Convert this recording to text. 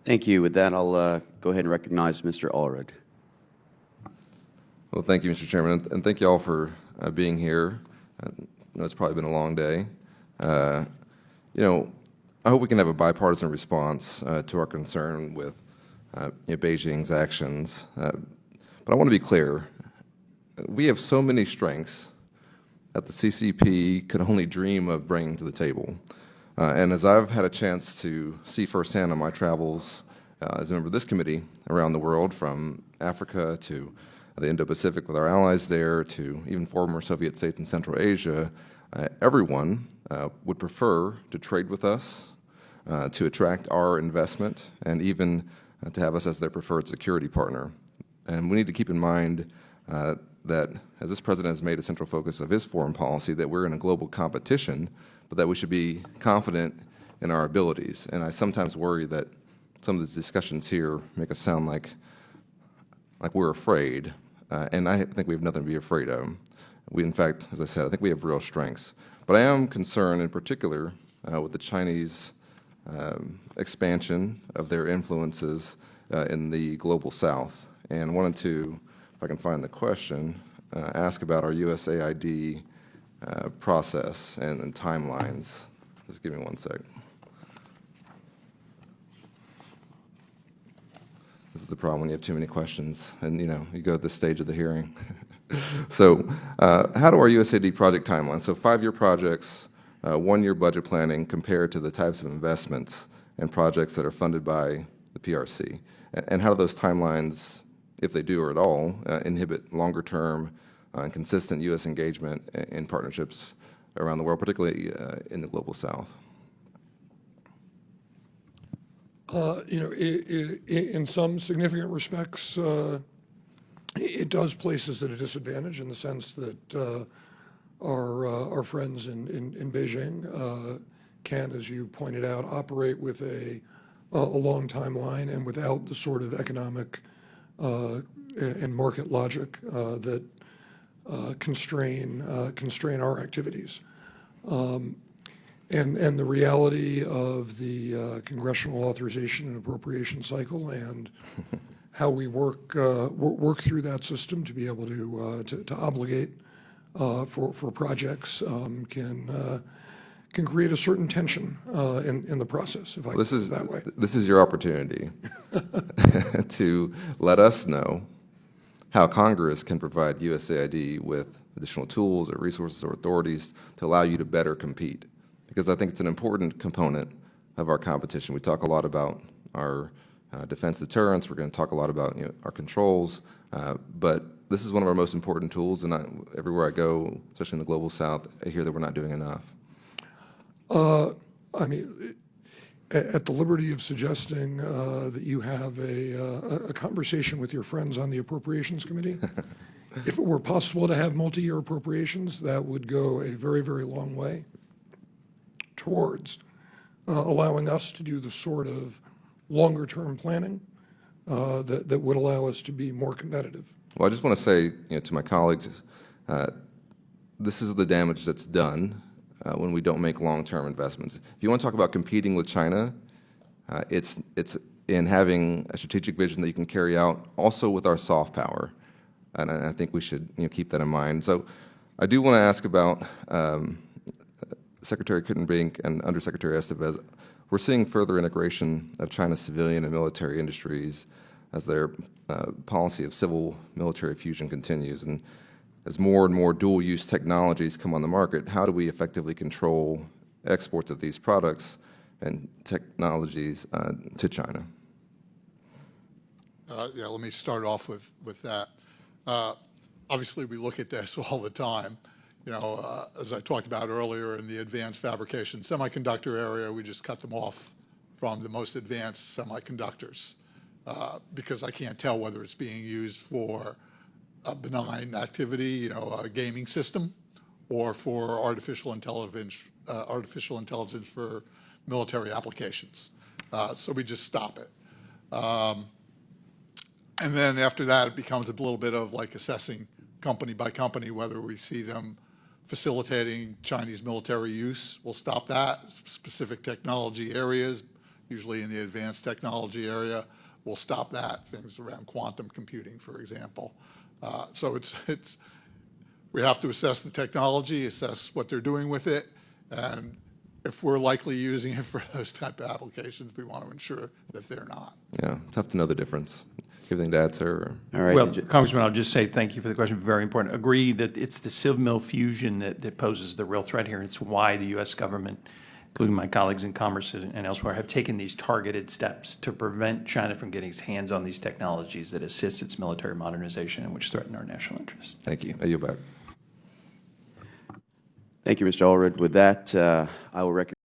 Thank you. With that, I'll go ahead and recognize Mr. Allred. Well, thank you, Mr. Chairman, and thank you all for being here. I know it's probably been a long day. I hope we can have a bipartisan response to our concern with Beijing's actions. But I want to be clear. We have so many strengths that the CCP could only dream of bringing to the table. And as I've had a chance to see firsthand on my travels as a member of this committee around the world, from Africa to the Indo-Pacific with our allies there, to even former Soviet states in Central Asia, everyone would prefer to trade with us, to attract our investment, and even to have us as their preferred security partner. And we need to keep in mind that as this president has made a central focus of his foreign policy, that we're in a global competition, but that we should be confident in our abilities. And I sometimes worry that some of these discussions here make us sound like we're afraid, and I think we have nothing to be afraid of. We, in fact, as I said, I think we have real strengths. But I am concerned in particular with the Chinese expansion of their influences in the global south. And wanted to, if I can find the question, ask about our USAID process and timelines. Just give me one sec. This is the problem when you have too many questions and you go at this stage of the hearing. So how do our USAID project timelines, so 5-year projects, 1-year budget planning, compare to the types of investments and projects that are funded by the PRC? And how do those timelines, if they do or at all, inhibit longer-term and consistent U.S. engagement in partnerships around the world, particularly in the global south? In some significant respects, it does place us at a disadvantage in the sense that our friends in Beijing can, as you pointed out, operate with a long timeline and without the sort of economic and market logic that constrain our activities. And the reality of the congressional authorization and appropriation cycle and how we work through that system to be able to obligate for projects can create a certain tension in the process, if I can put it that way. This is your opportunity to let us know how Congress can provide USAID with additional tools or resources or authorities to allow you to better compete. Because I think it's an important component of our competition. We talk a lot about our defense deterrence. We're going to talk a lot about our controls. But this is one of our most important tools, and everywhere I go, especially in the global south, I hear that we're not doing enough. I mean, at the liberty of suggesting that you have a conversation with your friends on the Appropriations Committee, if it were possible to have multi-year appropriations, that would go a very, very long way towards allowing us to do the sort of longer-term planning that would allow us to be more competitive. Well, I just want to say to my colleagues, this is the damage that's done when we don't make long-term investments. If you want to talk about competing with China, it's in having a strategic vision that you can carry out also with our soft power. And I think we should keep that in mind. So I do want to ask about Secretary Kittenbrink and Undersecretary Estevez. We're seeing further integration of China's civilian and military industries as their policy of civil-military fusion continues. And as more and more dual-use technologies come on the market, how do we effectively control exports of these products and technologies to China? Yeah, let me start off with that. Obviously, we look at this all the time. As I talked about earlier in the advanced fabrication semiconductor area, we just cut them off from the most advanced semiconductors because I can't tell whether it's being used for a benign activity, a gaming system, or for artificial intelligence for military applications. So we just stop it. And then after that, it becomes a little bit of like assessing company by company whether we see them facilitating Chinese military use. We'll stop that. Specific technology areas, usually in the advanced technology area. We'll stop that, things around quantum computing, for example. So we have to assess the technology, assess what they're doing with it, and if we're likely using it for those type of applications, we want to ensure that they're not. Yeah, tough to know the difference. You have anything to add, sir? All right. Well, Congressman, I'll just say thank you for the question. Very important. Agree that it's the civil fusion that poses the real threat here. It's why the U.S. government, including my colleagues in Commerce and elsewhere, have taken these targeted steps to prevent China from getting its hands on these technologies that assist its military modernization and which threaten our national interests. Thank you. I yield back. Thank you, Mr. Allred. With that, I will recognize